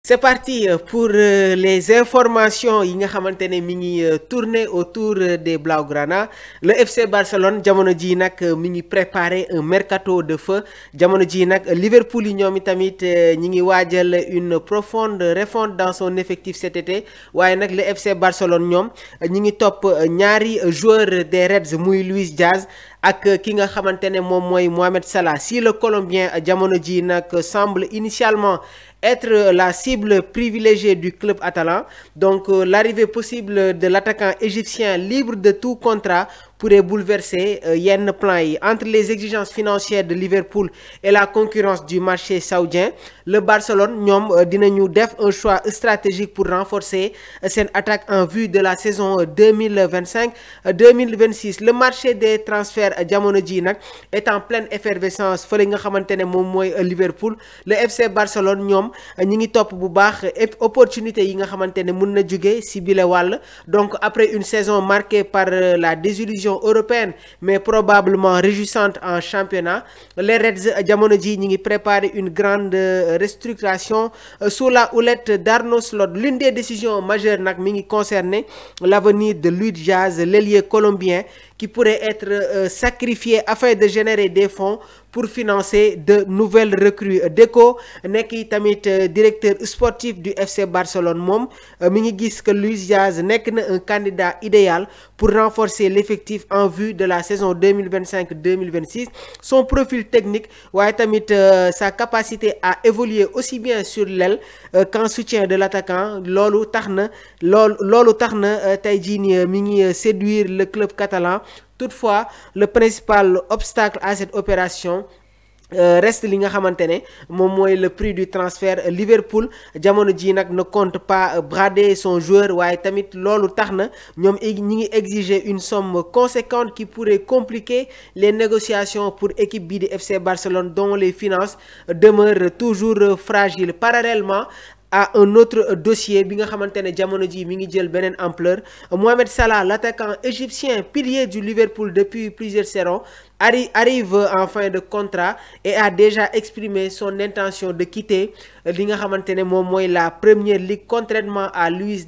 C'est parti pour les informations yi nga xamante ne mi ngi tourner autour des Blaugrana. Le FC Barcelone jamono ji nag mi ngi préparer un mercato de feu jamono ji nag Liverpool yi ñoom itamit ñi ngi waajal une profonde refonte dans son effectif cet été waaye nag le FC Barcelone ñoom ñi ngi topp ñaari joueur des Reds muy Luis Diaz ak ki nga xamante ne moom mooy Mohamed Salah. Si le Colombien jamono ji nag semble initialement être la cible privilégiée du club catalan, donc l'arrivée possible de l'attaquant égyptien libre de tout contrat pourrait bouleverser yenn plans yi. Entre les exigences financières de Liverpool et la concurrence du marché saoudien, le Barcelone ñoom dinañu def un choix stratégique pour renforcer seen attaque en vue de la saison 2025-2026. Le marché des transferts jamono ji nag est en pleine effervescence fële nga xamante ne moom mooy Liverpool. Le FC Barcelone ñoom ñi ngi topp bu baax opportunité yi nga xamante ne mun na jóge ci bile wàll. Donc après une saison marquée par la désillusion européenne mais probablement réjouissante en championnat, les Reds jamono ji ñi ngi préparer une grande restructuration sous la houlette d'Arne Slot. L'une des décisions majeures nag mi ngi concerner l'avenir de Luis Diaz, l'ailier colombien, qui pourrait être sacrifié afin de générer des fonds pour financer de nouvelles recrues. Deco nekk tamit directeur sportif du FC Barcelone moom mi ngi gis que Luis Diaz nekk na un candidat idéal pour renforcer l'effectif en vue de la saison 2025-2026. Son profil technique waaye tamit sa capacité à évoluer aussi bien sur l'aile qu'en soutien de l'attaquant loolu tax na tey jii nii mi ngi séduire le club catalan. Toutefois, le principal obstacle à cette opération reste li nga xamante ne moom mooy le prix du transfert. Liverpool jamono ji nag ne compte pas brader son joueur waaye tamit loolu tax na ñoom ñi ngi exiger une somme conséquente qui pourrait compliquer les négociations pour équipe bii di FC Barcelone dont les finances demeurent toujours fragiles. Parallèlement à un autre dossier bi nga xamante ne jamono ji mi ngi jël beneen ampleur, Mohamed Salah, l'attaquant égyptien pilier du Liverpool depuis plusieurs saisons, arrive en fin de contrat et a déjà exprimé son intention de quitter li nga xamante ne moom mooy la première ligue. Contrairement à Luis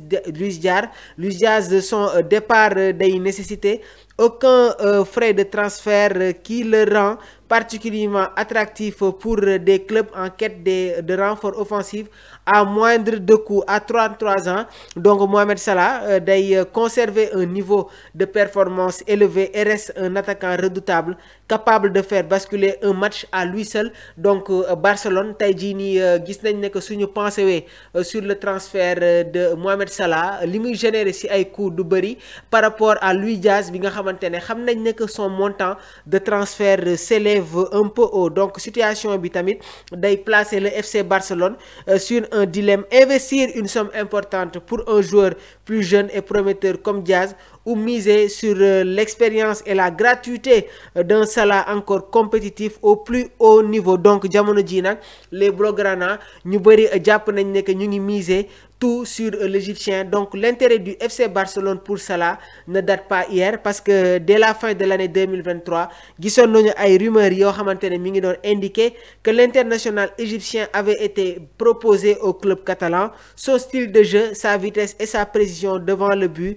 Diaz, son départ day nécessiter aucun frais de transfert qui le rend particulièrement attractif pour des clubs en quête de renfort offensif à moindre de coût. À 33 ans, donc Mohamed Salah day conserver un niveau de performance élevé et reste un attaquant redoutable capable de faire basculer un match à lui seul. Donc Barcelone tey jii nii gis nañ ne que suñu pensé sur le transfert de Mohamed Salah li muy générer ci ay coûts du bëri par rapport à Luis Diaz bi nga xamante ne xam nañ ne que son montant de transfert s'élève un peu haut. Donc situation bi tamit day placer le FC Barcelone sur un dilemme: investir une somme importante pour un joueur plus jeune et prometteur comme Diaz ou miser sur l'expérience et la gratuité d'un Salah encore compétitif au plus haut niveau. Donc jamono ji nag les Blaugrana ñu bëri jàpp nañ ne que ñu ngi miser tout sur l'Égyptien. Donc l'intérêt du FC Barcelone pour Salah ne date pas hier parce que dès la fin de l'année 2023 gisoon nañu ay rumeurs yoo xamante ne mi ngi doon indiquer que l'international égyptien avait été proposé au club catalan. Son style de jeu, sa vitesse et sa précision devant le but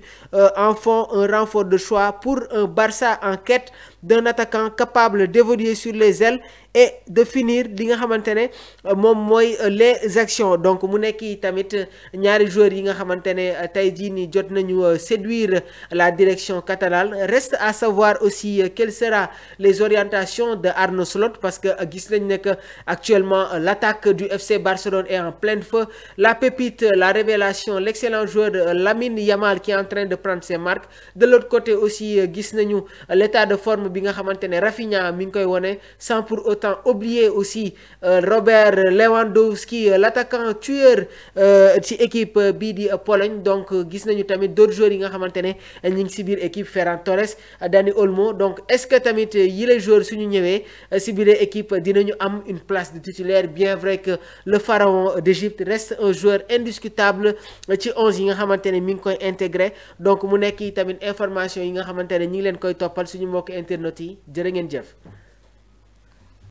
en font un renfort de choix pour un Barça en quête d'un attaquant capable d'évoluer sur les ailes et de finir li nga xamante ne moom mooy les actions. Donc mu nekk tamit ñaari joueurs yi nga xamante ne tey jii nii jot nañu séduire la direction catalane. Reste à savoir aussi quelles seront les orientations de Arne Slot parce que gis nañ ne que actuellement l'attaque du FC Barcelone est en plein feu. La pépite, la révélation, l'excellent joueur Lamine Yamal qui est en train de prendre ses marques. De l'autre côté aussi gis nañu l'état de forme bi nga xamante ne Rafinha mi ngi koy wone, sans pour autant oublier aussi Robert Lewandowski, l'attaquant tueur ci équipe bii di Pologne. Donc gis nañu tamit d'autres joueurs yi nga xamante ne ñu ngi ci biir équipe, Ferran Torres, Dani Olmo. Donc est-ce que tamit yi les joueurs suñu ñëwee ci biir équipe dinañu am une place de titulaire, bien vrai que le pharaon d'Égypte reste un joueur indiscutable ci 11 yi nga xamante ne mi ngi koy intégré. Donc mu nekk tamit information yi nga xamante ne ñi ngi leen koy toppal suñu mbokk internautes yi. Jërë ngeen jëf.